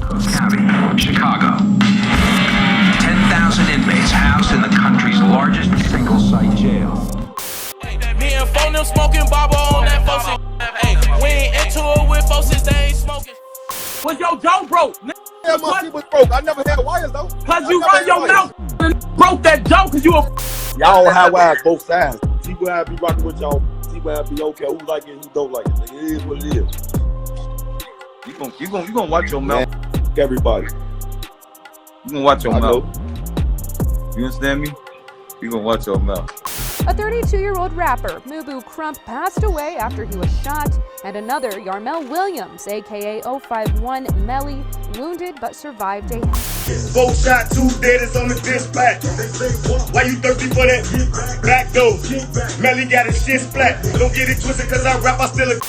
County, Chicago. 10,000 inmates housed in the country's largest single-site jail. Me and phone them smoking Baba on that folks. Hey, we ain't into it with folks since they ain't smoking. Was your jaw broke? Yeah, my shit was broke. I never had wires though. Cause you run your mouth and broke that jaw cause you a y'all have wires both sides. See where I be rocking with y'all. See where I be okay. Who like it, who don't like it. It is what it is. You gonna watch your mouth. Man, everybody. You gonna watch your mouth. You understand me? You gonna watch your mouth. A 32-year-old rapper, Mubu Crump, passed away after he was shot, and another, Yarmel Williams, aka 051 Melly, wounded but survived a Both shot, 2 dead is on the dispatch. Why you thirsty for that back door? Melly got his shit splat. Don't get it twisted cause I rap, I still a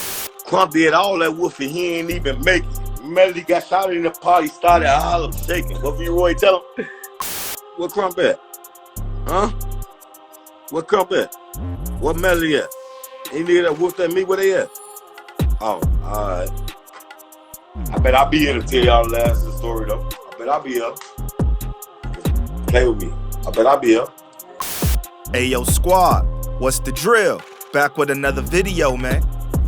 Crump did all that woofing, he ain't even make it. Melly got shot in the party, started all of shaking. What Roy tell him? Where Crump at? Huh? Where Crump at? What Melly at? Any nigga that whooped at me, where they at? Oh, alright. I bet I'll be here to tell y'all the last of the story though. I bet I'll be here. Play with me. I bet I'll be here. Hey yo squad, what's the drill? Back with another video, man.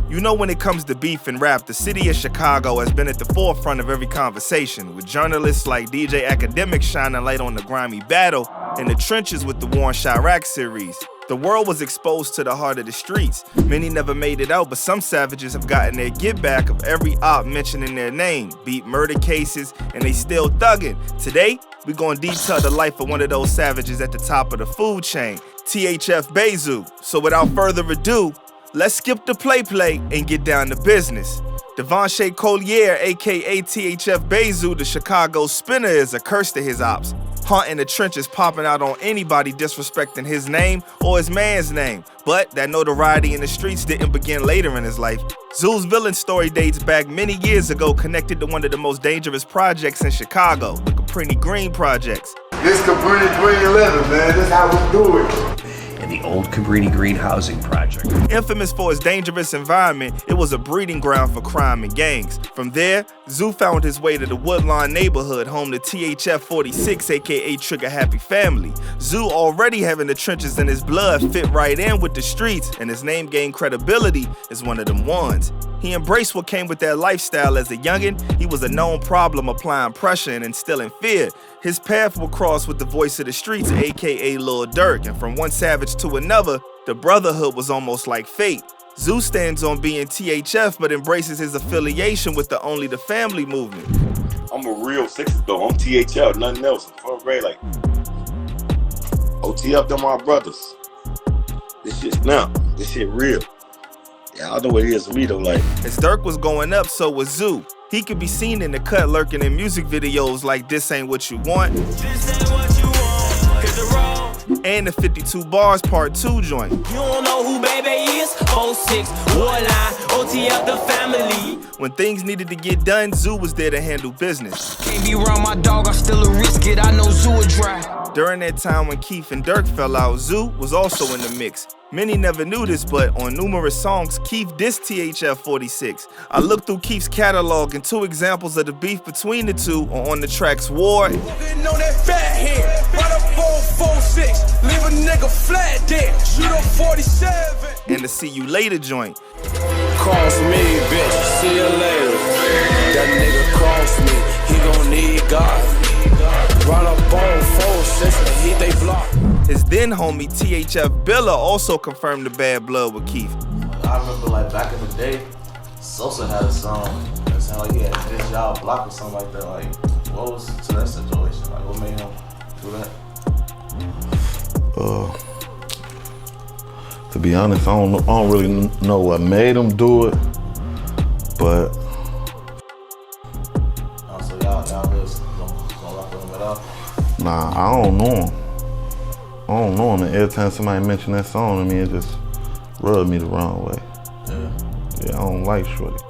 You know when it comes to beef and rap, the city of Chicago has been at the forefront of every conversation, with journalists like DJ Academic shining light on the grimy battle in the trenches with the War in Chirac series. The world was exposed to the heart of the streets. Many never made it out, but some savages have gotten their get back of every op mentioning their name, beat murder cases, and they still thugging. Today, we gonna detail the life of one of those savages at the top of the food chain, THF BayZoo. So without further ado, let's skip the play and get down to business. Devonshea Collier, aka THF BayZoo, the Chicago spinner, is a curse to his ops. Haunting the trenches, popping out on anybody disrespecting his name or his man's name. But that notoriety in the streets didn't begin later in his life. Zoo's villain story dates back many years ago, connected to one of the most dangerous projects in Chicago, the Cabrini Green projects. This Cabrini Green 11, man. This is how we do it. In the old Cabrini Green housing project. Infamous for its dangerous environment, it was a breeding ground for crime and gangs. From there, Zoo found his way to the Woodlawn neighborhood, home to THF 46, aka Trigger Happy Family. Zoo, already having the trenches in his blood, fit right in with the streets, and his name gained credibility as one of them ones. He embraced what came with that lifestyle as a youngin'. He was a known problem, applying pressure and instilling fear. His path will cross with the voice of the streets, aka Lil Durk, and from one savage to another, the brotherhood was almost like fate. Zoo stands on being THF, but embraces his affiliation with the Only the Family movement. I'm a real 60 though. I'm THL, nothing else. I'm front grade like OTF, them my brothers. This shit's now. This shit real. Yeah, I know what it is to me though. Like, as Durk was going up, so was Zoo. He could be seen in the cut lurking in music videos like This Ain't What You Want, and the 52 Bars Part 2 joint. You don't know who baby is? 46, Warline, OTF the family. When things needed to get done, Zoo was there to handle business. Can't be around my dog, I still a risk it. I know Zoo would drive. During that time when Keef and Durk fell out, Zoo was also in the mix. Many never knew this, but on numerous songs, Keef dissed THF 46. I looked through Keef's catalog, and 2 examples of the beef between the two are on the tracks War Didn't know that fat head. Run up 446, leave a nigga flat dead. Shoot up 47. and the See You Later joint. Cross me, bitch, see you later. That nigga cross me, he gon' need God. Run up on 4-6 and hit they block. His then homie THF Billa also confirmed the bad blood with Keef. I remember like back in the day, Sosa had a song that sounded like he had this y'all block or something like that. Like, what was to that situation? Like, what made him do that? To be honest, I don't really know what made him do it, but. So y'all just gonna rock with him at all? Nah, I don't know him. I don't know him, and every time somebody mention that song to me, it just rubbed me the wrong way. Yeah, I don't like Shorty.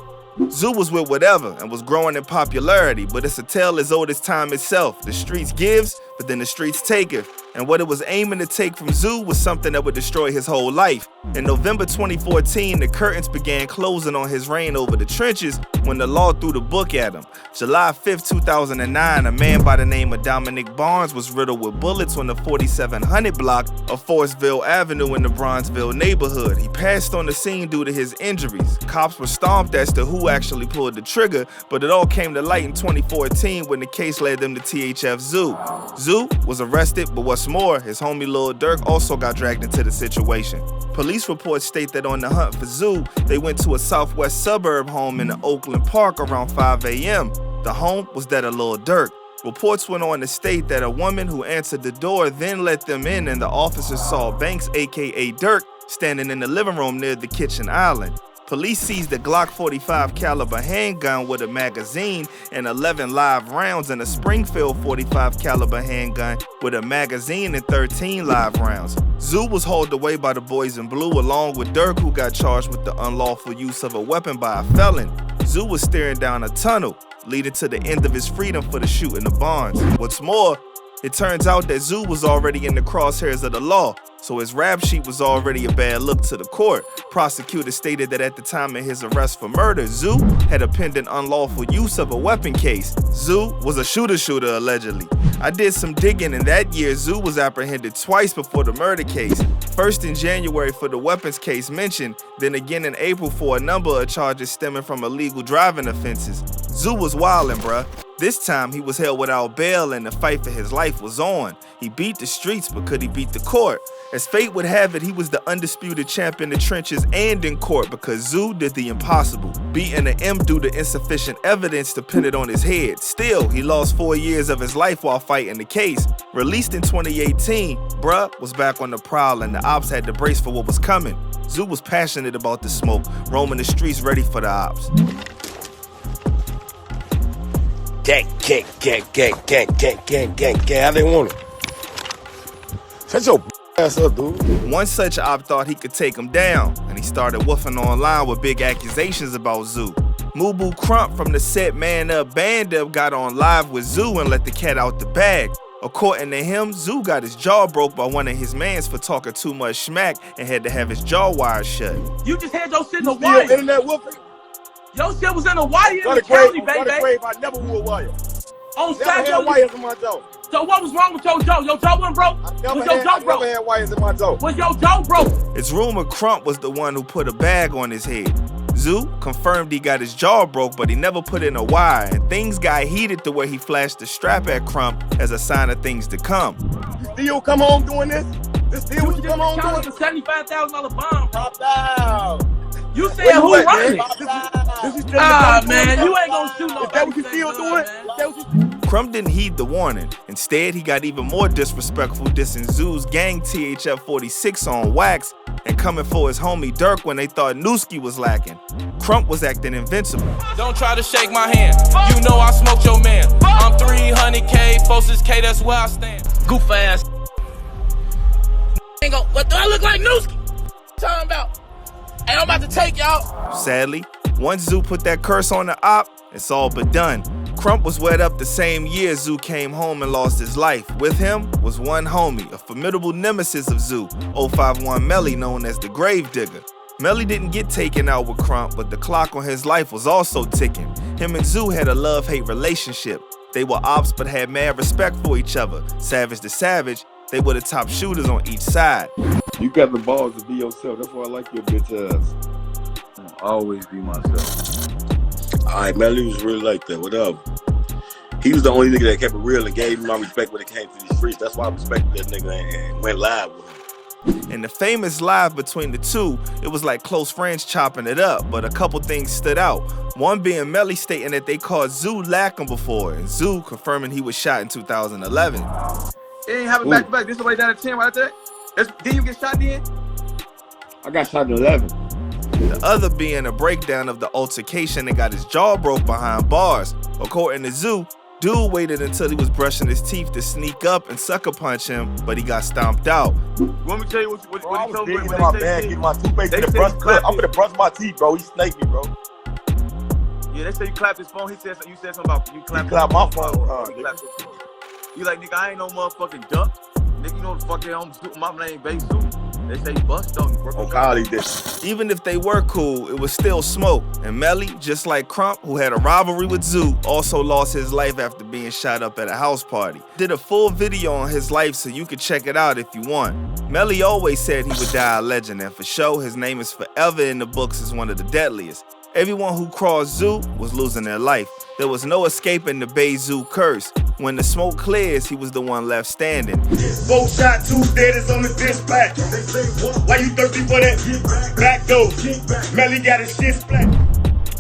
Zoo was with whatever and was growing in popularity, but it's a tale as old as time itself. The streets gives, but then the streets taketh. And what it was aiming to take from Zoo was something that would destroy his whole life. In November 2014, the curtains began closing on his reign over the trenches when the law threw the book at him. July 5th, 2009, a man by the name of Dominic Barnes was riddled with bullets on the 4700 block of Forestville Avenue in the Bronzeville neighborhood. He passed on the scene due to his injuries. Cops were stomped as to who actually pulled the trigger, but it all came to light in 2014 when the case led them to THF Zoo. Zoo was arrested, but what's more, his homie Lil Durk also got dragged into the situation. Police reports state that on the hunt for Zoo, they went to a southwest suburb home in the Oakland Park around 5 a.m. The home was that of Lil Durk. Reports went on to state that a woman who answered the door then let them in, and the officers saw Banks, aka Durk, standing in the living room near the kitchen island. Police seized a Glock 45 caliber handgun with a magazine and 11 live rounds, and a Springfield 45 caliber handgun with a magazine and 13 live rounds. Zoo was hauled away by the boys in blue along with Durk, who got charged with the unlawful use of a weapon by a felon. Zoo was staring down a tunnel leading to the end of his freedom for the shooting of Barnes. What's more, it turns out that Zoo was already in the crosshairs of the law, so his rap sheet was already a bad look to the court. Prosecutors stated that at the time of his arrest for murder, Zoo had a pending unlawful use of a weapon case. Zoo was a shooter allegedly. I did some digging, and that year Zoo was apprehended twice before the murder case. First in January for the weapons case mentioned, then again in April for a number of charges stemming from illegal driving offenses. Zoo was wildin', bruh. This time he was held without bail and the fight for his life was on. He beat the streets, but could he beat the court? As fate would have it, he was the undisputed champ in the trenches and in court because Zoo did the impossible, beating an M due to insufficient evidence to pin it on his head. Still, he lost 4 years of his life while fighting the case. Released in 2018, bruh was back on the prowl and the ops had to brace for what was coming. Zoo was passionate about the smoke, roaming the streets ready for the ops. Gang. How they want it? Shut your ass up, dude. One such op thought he could take him down, and he started woofing online with big accusations about Zoo. Mubu Crump from the set Man Up Band Up got on live with Zoo and let the cat out the bag. According to him, Zoo got his jaw broke by one of his mans for talking too much smack and had to have his jaw wired shut. You just had your shit in the wire. Internet woofing? Your shit was in the wire in the county, baby. I never wore wire. On Never side had wires in my jaw. So what was wrong with your jaw? Your jaw wasn't broke? Was your jaw broke? I never had wires in my jaw. Was your jaw broke? It's rumored Crump was the one who put a bag on his head. Zoo confirmed he got his jaw broke, but he never put in a wire, and things got heated to where he flashed the strap at Crump as a sign of things to come. You still come home doing this? This still what you come home doing? It's a $75,000 bond, bro. Pop down. You said who running? Man, you ain't gonna shoot no. Is that what you still doing? Crump didn't heed the warning. Instead, he got even more disrespectful, dissing Zoo's gang THF 46 on wax and coming for his homie Durk when they thought Newski was lacking. Crump was acting invincible. Don't try to shake my hand. You know I smoked your man. I'm 300K, Foster's K, that's where I stand. Goof ass. What do I look like, Newski? Talking about. Hey, I'm about to take y'all. Sadly, once Zoo put that curse on the op, it's all but done. Crump was wed up the same year Zoo came home and lost his life. With him was one homie, a formidable nemesis of Zoo, 051 Melly, known as the Grave Digger. Melly didn't get taken out with Crump, but the clock on his life was also ticking. Him and Zoo had a love-hate relationship. They were ops but had mad respect for each other. Savage to savage, they were the top shooters on each side. You got the balls to be yourself. That's why I like your bitch ass. I'll always be myself. Alright, Melly was really like that. Whatever. He was the only nigga that kept it real and gave me my respect when it came to these streets. That's why I respected that nigga and went live with him. In the famous live between the two, it was like close friends chopping it up, but a couple things stood out. One being Melly stating that they caught Zoo lacking before, and Zoo confirming he was shot in 2011. He ain't have it back to back. This is way down to 10 right there. Did you get shot then? I got shot in 11. The other being a breakdown of the altercation that got his jaw broke behind bars. According to Zoo, dude waited until he was brushing his teeth to sneak up and sucker punch him, but he got stomped out. You want me to tell you what Bro, he I was told me? digging in my bag, getting my toothpaste. I'm gonna brush my teeth, bro. He snaked me, bro. Yeah, they say you clapped his phone. He said you said something about you clapped. He clapped my phone. He clapped his phone. You like, nigga, I ain't no motherfucking duck. Nigga, you know the fuck they on my name BayZoo. They say you bust on me, bro. On Kyle, he did. Even if they were cool, it was still smoke. And Melly, just like Crump, who had a rivalry with Zoo, also lost his life after being shot up at a house party. Did a full video on his life so you can check it out if you want. Melly always said he would die a legend, and for sure, his name is forever in the books as one of the deadliest. Everyone who crossed Zoo was losing their life. There was no escaping the BayZoo curse. When the smoke clears, he was the one left standing. 4 shot, 2 dead is on the dispatch. Why you thirsty for that back door? Melly got his shit splat.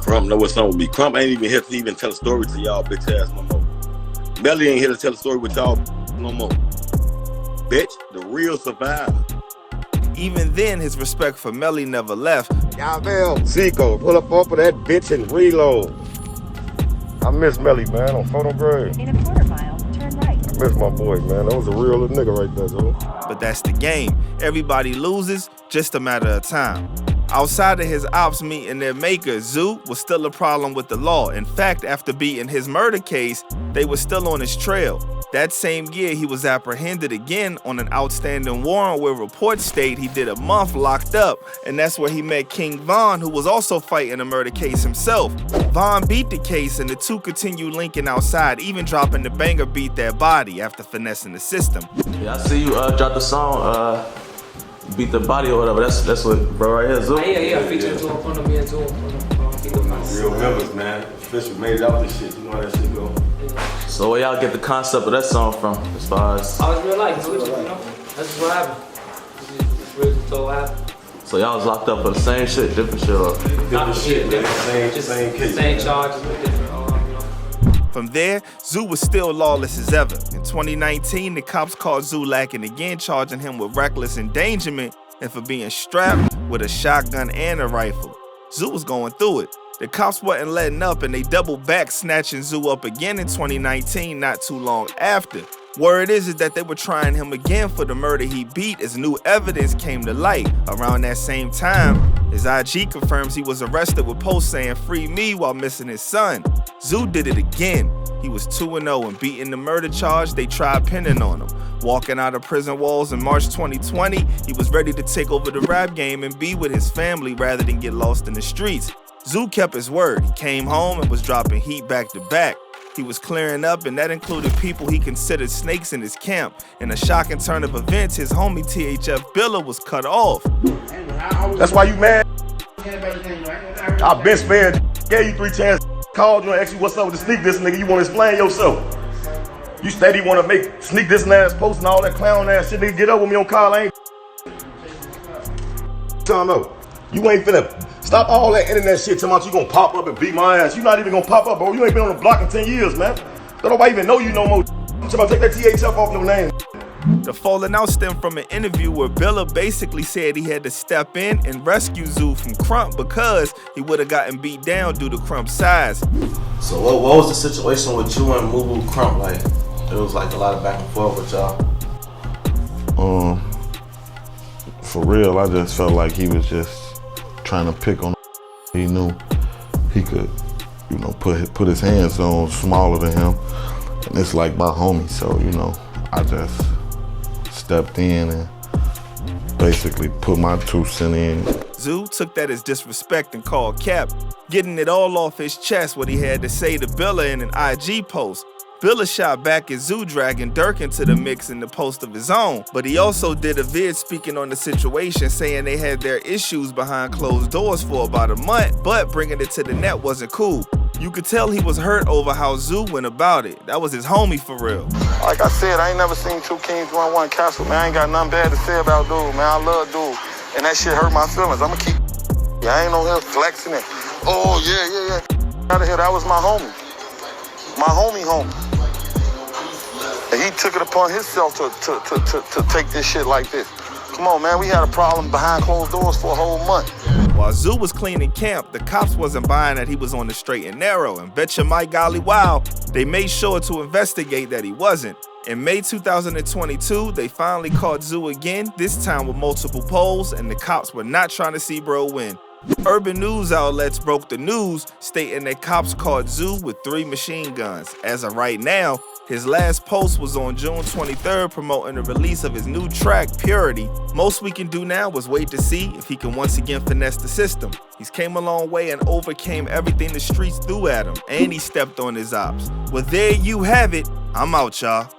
Crump know what's on with me. Crump ain't even here to even tell a story to y'all bitch ass no more. Melly ain't here to tell a story with y'all no more. Bitch, the real survivor. Even then, his respect for Melly never left. Y'all Seco, pull up off of that bitch and reload. I miss Melly, man, on Photo Grade. In a quarter mile, turn right. I miss my boy, man. That was a real little nigga right there, though. But that's the game. Everybody loses, just a matter of time. Outside of his ops meeting their maker, Zoo was still a problem with the law. In fact, after beating his murder case, they were still on his trail. That same year, he was apprehended again on an outstanding warrant where reports state he did a month locked up, and that's where he met King Von, who was also fighting a murder case himself. Von beat the case, and the two continued linking outside, even dropping the banger Beat That Body after finessing the system. Yeah, I see you drop the song, Beat the Body or whatever. That's what bro right here, Zoo. Yeah, featuring Zoo on me and Zoo. Real members, man. Official made it out this shit. You know how that shit go. So where y'all get the concept of that song from, as far as? Oh, it's real life, you know? That's just what happened. It's really just what happened. So y'all was locked up for the same shit, different shit, or? Different shit, man. Same case. Same charges, but different, you know. From there, Zoo was still lawless as ever. In 2019, the cops caught Zoo lacking again, charging him with reckless endangerment and for being strapped with a shotgun and a rifle. Zoo was going through it. The cops wasn't letting up, and they doubled back, snatching Zoo up again in 2019, not too long after. Word is that they were trying him again for the murder he beat as new evidence came to light. Around that same time, his IG confirms he was arrested with posts saying "free me" while missing his son. Zoo did it again. He was 2-0 and beating the murder charge they tried pinning on him. Walking out of prison walls in March 2020, he was ready to take over the rap game and be with his family rather than get lost in the streets. Zoo kept his word. He came home and was dropping heat back to back. He was clearing up, and that included people he considered snakes in his camp. In a shocking turn of events, his homie THF Billa was cut off. That's why you mad? I've been spared. Gave you 3 chances. Called you and asked you what's up with the sneak this nigga. You want to explain yourself. You steady want to make sneak this ass post and all that clown ass shit. Nigga, get up with me on call. I ain't. Tell no. You ain't finna. Stop all that internet shit talking about you gonna pop up and beat my ass. You not even gonna pop up, bro. You ain't been on the block in 10 years, man. Don't nobody even know you no more. Somebody take that THF off your name. The falling out stemmed from an interview where Billa basically said he had to step in and rescue Zoo from Crump because he would have gotten beat down due to Crump's size. So what was the situation with you and Moo Crump? Like, it was like a lot of back and forth with y'all. For real, I just felt like he was just trying to pick on. He knew he could, you know, put his hands on smaller than him, and it's like my homie. So, you know, I just stepped in and basically put my 2 cents in. Zoo took that as disrespect and called cap, getting it all off his chest what he had to say to Billa in an IG post. Billa shot back at Zoo, dragging Dirk into the mix in the post of his own, but he also did a vid speaking on the situation, saying they had their issues behind closed doors for about a month, but bringing it to the net wasn't cool. You could tell he was hurt over how Zoo went about it. That was his homie for real. Like I said, I ain't never seen 2 Kings 1-1 castle, man. I ain't got nothing bad to say about dude, man. I love dude, and that shit hurt my feelings. I'ma keep, I ain't no here flexing it. Oh, yeah. Out of here, that was my homie. My homie. And he took it upon himself to take this shit like this. Come on, man, we had a problem behind closed doors for a whole month. While Zoo was cleaning camp, the cops wasn't buying that he was on the straight and narrow, and betcha my golly wow, they made sure to investigate that he wasn't. In May 2022, they finally caught Zoo again, this time with multiple polls, and the cops were not trying to see bro win. Urban news outlets broke the news, stating that cops caught Zoo with 3 machine guns. As of right now, his last post was on June 23rd promoting the release of his new track, Purity. Most we can do now is wait to see if he can once again finesse the system. He's came a long way and overcame everything the streets threw at him, and he stepped on his ops. Well, there you have it. I'm out, y'all.